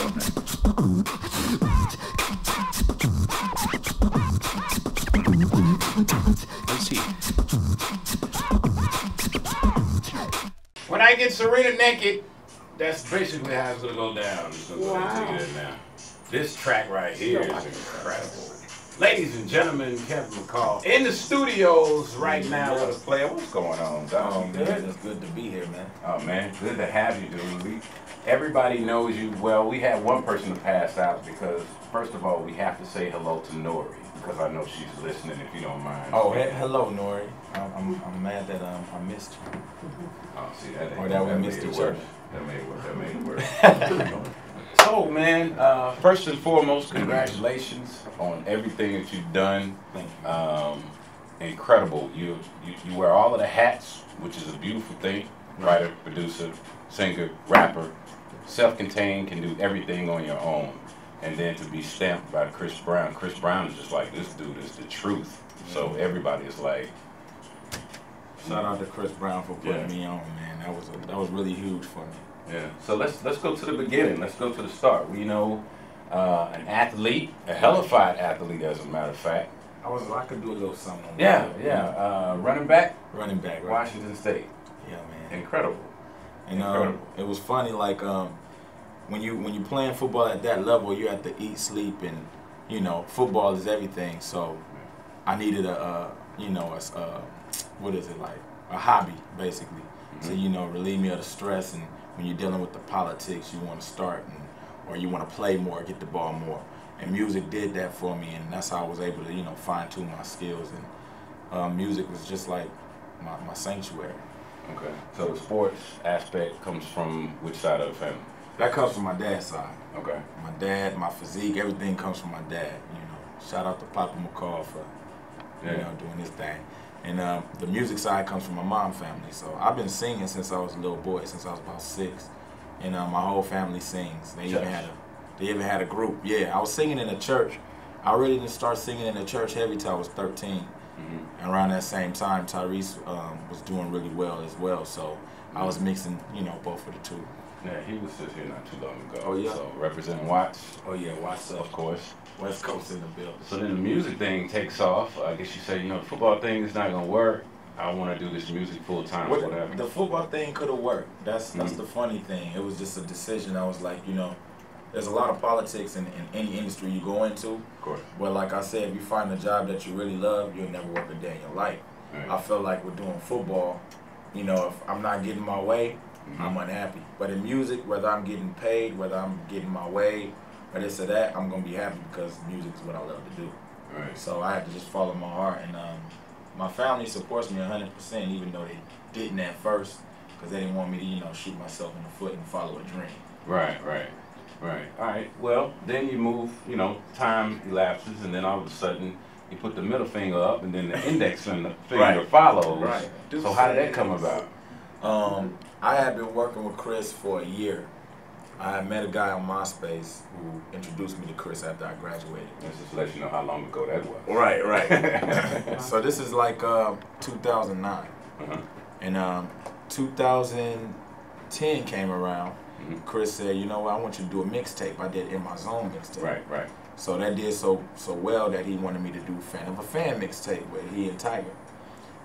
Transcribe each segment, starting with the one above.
Let's see. When I get Serena naked, that's basically how it's gonna go down. It's gonna go ahead and take it now. This track right here is incredible. Ladies and gentlemen, Kevin McCall in the studios right now with a player. What's going on, dog? Oh, man, it's good to be here, man. Oh man, good to have you, dude. Everybody knows you well. We had one person to pass out because, first of all, we have to say hello to Nori because I know she's listening. If you don't mind. Oh, hello, Nori. I'm mad that I missed you. Oh, see that? Or that we missed each other. That made it work. So, man, first and foremost, congratulations on everything that you've done. Thank you. Incredible. You wear all of the hats, which is a beautiful thing. Writer, producer, singer, rapper, self-contained, can do everything on your own. And then to be stamped by Chris Brown. Chris Brown is just like, this dude is the truth. So everybody is like, shout out to Chris Brown for putting me on, man. That was really huge for me. Yeah. So let's go to the beginning. Let's go to the start. We know an athlete, a hellified athlete, as a matter of fact. I could do a little something on that. that. Yeah. Running back. Running back. Right. Washington State. Yeah, man. Incredible. And it was funny, like when you playing football at that level, you have to eat, sleep, and you know, football is everything. So I needed what is it, like a hobby, basically, to relieve me of the stress. And when you're dealing with the politics, you want to start or you want to play more, get the ball more. And music did that for me, and that's how I was able to fine tune my skills. And music was just like my sanctuary. Okay. So the sports aspect comes from which side of the family? That comes from my dad's side. Okay. My dad, my physique, everything comes from my dad. Shout out to Papa McCall for doing his thing. And the music side comes from my mom's family. So I've been singing since I was a little boy, since I was about 6. And my whole family sings. They even had a group. Yeah, I was singing in a church. I really didn't start singing in the church heavy till I was 13. And around that same time, Tyrese was doing really well as well. So I was mixing, both of the two. Yeah, he was just here not too long ago. Oh, yeah. So representing Watts. Oh, yeah, Watts, of course. West Coast in the building. So then the music thing takes off. I guess you say, the football thing is not going to work. I want to do this music full time or whatever. The football thing could have worked. That's the funny thing. It was just a decision. I was like, there's a lot of politics in any industry you go into. Of course. But like I said, if you find a job that you really love, you'll never work a day in your life. Right. I feel like with doing football, if I'm not getting my way, I'm unhappy. But in music, whether I'm getting paid, whether I'm getting my way, or this or that, I'm going to be happy because music is what I love to do. Right. So I had to just follow my heart. And my family supports me 100%, even though they didn't at first, because they didn't want me to, shoot myself in the foot and follow a dream. Right. All right. Well, then you move, time elapses, and then all of a sudden you put the middle finger up, and then the index finger follows. Right. So how did that come about? I had been working with Chris for a year. I had met a guy on MySpace who introduced me to Chris after I graduated. Let's just let you know how long ago that was. Right. So this is like 2009. And 2010 came around. Chris said, you know what, I want you to do a mixtape. I did In My Zone mixtape. Right. So that did so well that he wanted me to do Fan of a Fan mixtape with he and Tiger.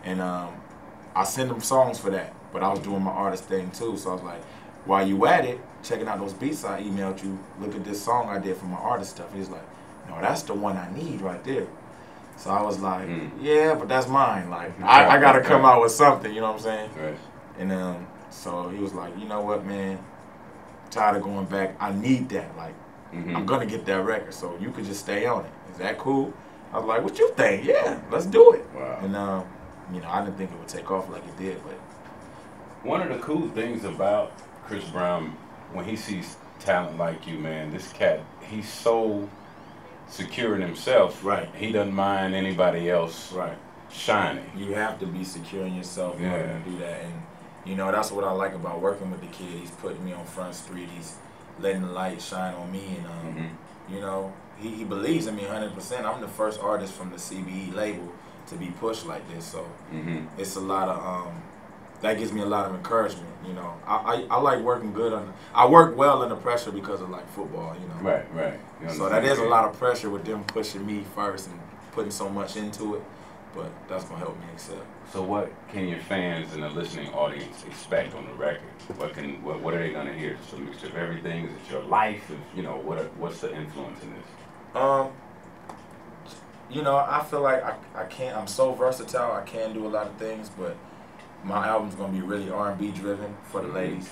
And I sent him songs for that, but I was doing my artist thing too. So I was like, while you at it, checking out those beats I emailed you, look at this song I did for my artist stuff. He's like, no, that's the one I need right there. So I was like, yeah, but that's mine. Like, I got to come out with something, you know what I'm saying? Right. And so he was like, you know what, man, tired of going back. I need that. Like, I'm going to get that record, so you could just stay on it. Is that cool? I was like, what you think? Yeah, let's do it. Wow. And, I didn't think it would take off like it did, but. One of the cool things about Chris Brown, when he sees talent like you, man, this cat, he's so secure in himself. Right. He doesn't mind anybody else shining. You have to be secure in yourself in order to do that. And, that's what I like about working with the kid. He's putting me on Front Street. He's letting the light shine on me. And, he believes in me 100%. I'm the first artist from the CBE label to be pushed like this. So it's a lot of that gives me a lot of encouragement. You know, I like working good I work well under pressure because of like football. You know. Right, right. So that is a lot of pressure with them pushing me first and putting so much into it. But that's gonna help me excel. So what can your fans and the listening audience expect on the record? What are they gonna hear? Just a mixture of everything? Is it your life? You know, what's the influence in this? You know, I feel like I'm so versatile. I can do a lot of things, but my album's gonna be really R&B driven for the ladies,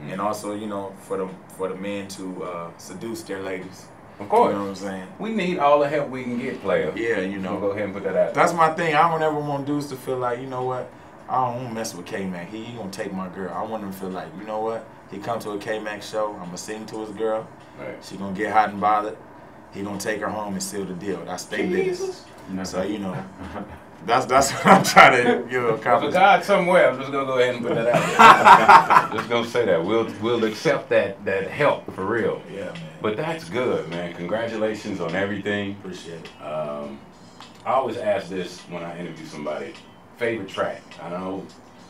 and also, you know, for the men to seduce their ladies. Of course. You know what I'm saying? We need all the help we can get, player. Yeah, you know. We'll go ahead and put that out. That's my thing. I don't ever want dudes to feel like, you know what, I don't want to mess with K-Mac. He gonna take my girl. I want him to feel like, you know what, he come to a K-Mac show, I'm gonna sing to his girl. Right. She gonna get hot and bothered. He gonna take her home and seal the deal. That's their business. So, you know, that's what I'm trying to, you know, accomplish. There's a God somewhere. I'm just gonna go ahead and put that out there. Just gonna say that we'll accept that help for real. Yeah, man. But that's good, man. Congratulations on everything. Appreciate it. I always ask this when I interview somebody. Favorite track? I know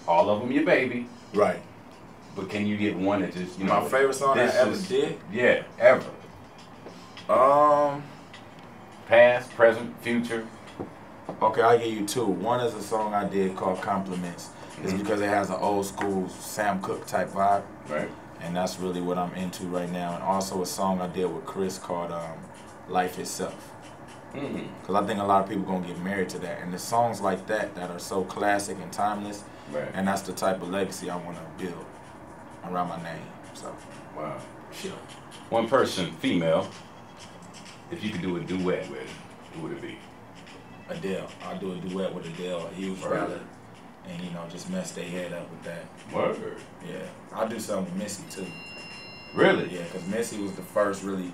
all of them your baby. Right. But can you get one that just, you know? My favorite song I ever did? Yeah, ever. Past, present, future. Okay, I'll give you two. One is a song I did called Compliments. It's because it has an old school Sam Cooke type vibe. Right. And that's really what I'm into right now. And also a song I did with Chris called Life Itself. Because I think a lot of people going to get married to that. And the songs like that are so classic and timeless. Right. And that's the type of legacy I want to build around my name. So. Wow. Sure. One person, female, if you could do a duet with, who would it be? Adele. I'll do a duet with Adele, a huge ballad, and, you know, just mess their head up with that. Word. Yeah. I'll do something with Missy, too. Really? Yeah, because Missy was the first really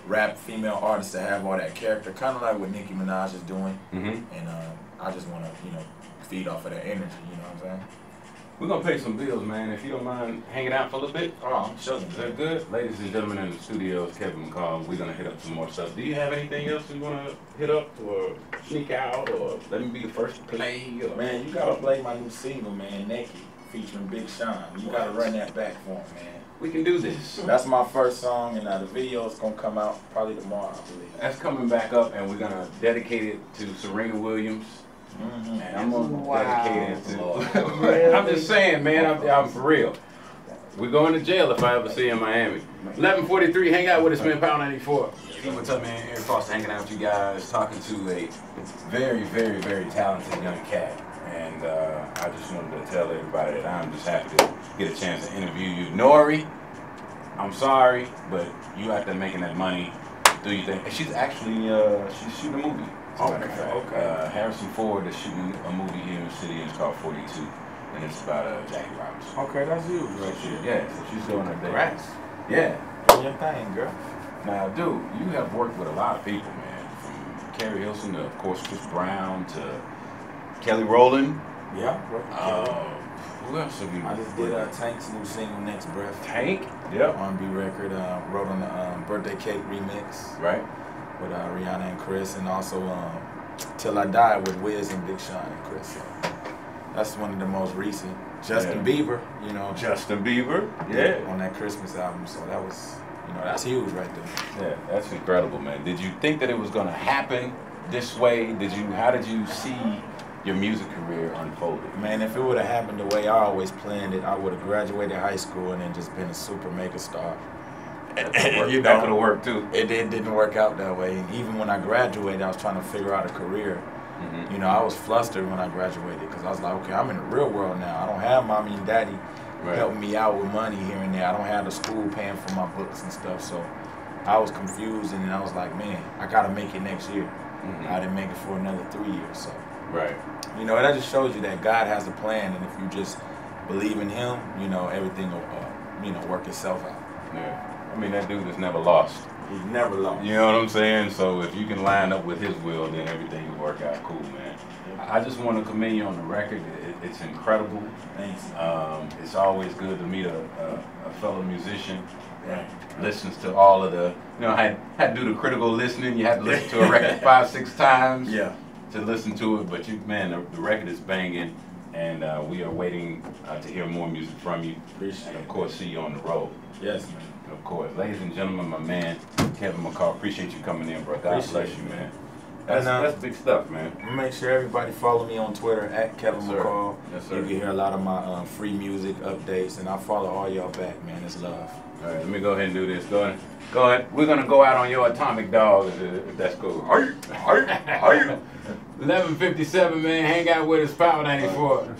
rap female artist to have all that character, kind of like what Nicki Minaj is doing. And I just want to, you know, feed off of that energy, you know what I'm saying? We're going to pay some bills, man. If you don't mind hanging out for a little bit. Oh, I'm sure. Is that good? Ladies and gentlemen in the studio, it's Kevin McCall. We're going to hit up some more stuff. Do you have anything else you want to hit up or sneak out or let me be the first to play? Or? Man, you got to play my new single, man, Naked, featuring Big Sean. You got to run that back for him, man. We can do this. That's my first song, and the video is going to come out probably tomorrow, I believe. That's coming back up, and we're going to dedicate it to Serena Williams. And I'm gonna dedicate it to. I'm just saying, man. I'm for real. We're going to jail if I ever see you in Miami. 11:43. Hang out with us, man. Pound 94. What's up, man? Eric Foster hanging out with you guys, talking to a very, very, very talented young cat. And I just wanted to tell everybody that I'm just happy to get a chance to interview you, Nori. I'm sorry, but you out there making that money. Do you think? And she's actually she's shooting a movie. Okay. Harrison Ford is shooting a movie here in the city, and it's called 42, and it's about Jackie Robinson. Okay, that's you. So she's doing her thing. Congrats. Yeah. Do your thing, girl. Now, dude, you have worked with a lot of people, man. From Carrie Hilson to, of course, Chris Brown to Kelly Rowland. Yeah. Who else have you? I just did Tank's new single, Next Breath. Tank. Yep. R&B record. Wrote on the Birthday Cake remix. Right. With Rihanna and Chris, and also Till I Die with Wiz and Big Sean and Chris. So that's one of the most recent. Justin Bieber, you know. Justin Bieber, yeah. On that Christmas album, so that was, you know, that's huge right there. Yeah, that's incredible, man. Did you think that it was gonna happen this way? How did you see your music career unfolded? Man, if it would have happened the way I always planned it, I would have graduated high school and then just been a super mega star. That could have worked too. It didn't work out that way. And even when I graduated, I was trying to figure out a career. You know, I was flustered when I graduated because I was like, okay, I'm in the real world now. I don't have mommy and daddy helping me out with money here and there. I don't have the school paying for my books and stuff. So I was confused, and then I was like, man, I got to make it next year. I didn't make it for another 3 years. So, you know, that just shows you that God has a plan, and if you just believe in Him, you know, everything will, you know, work itself out. Yeah. I mean, that dude is never lost. He's never lost. You know what I'm saying? So if you can line up with his will, then everything will work out cool, man. I just want to commend you on the record. It's incredible. Thanks. It's always good to meet a fellow musician that listens to all of the, you know, had to do the critical listening. You had to listen to a record 5-6 times to listen to it. But you, man, the record is banging. And we are waiting to hear more music from you. Appreciate and of it. course, see you on the road. Yes, man. Of course. Ladies and gentlemen, my man, Kevin McCall, appreciate you coming in, bro. God bless you, man. That's big stuff, man. Make sure everybody follow me on Twitter at Kevin McCall. Yes, sir. You can hear a lot of my free music updates, and I follow all y'all back, man. It's love. All right, let me go ahead and do this. Go ahead. Go ahead. We're gonna go out on your atomic dog, if that's cool. 11:57, man. Hang out with us, Power 94.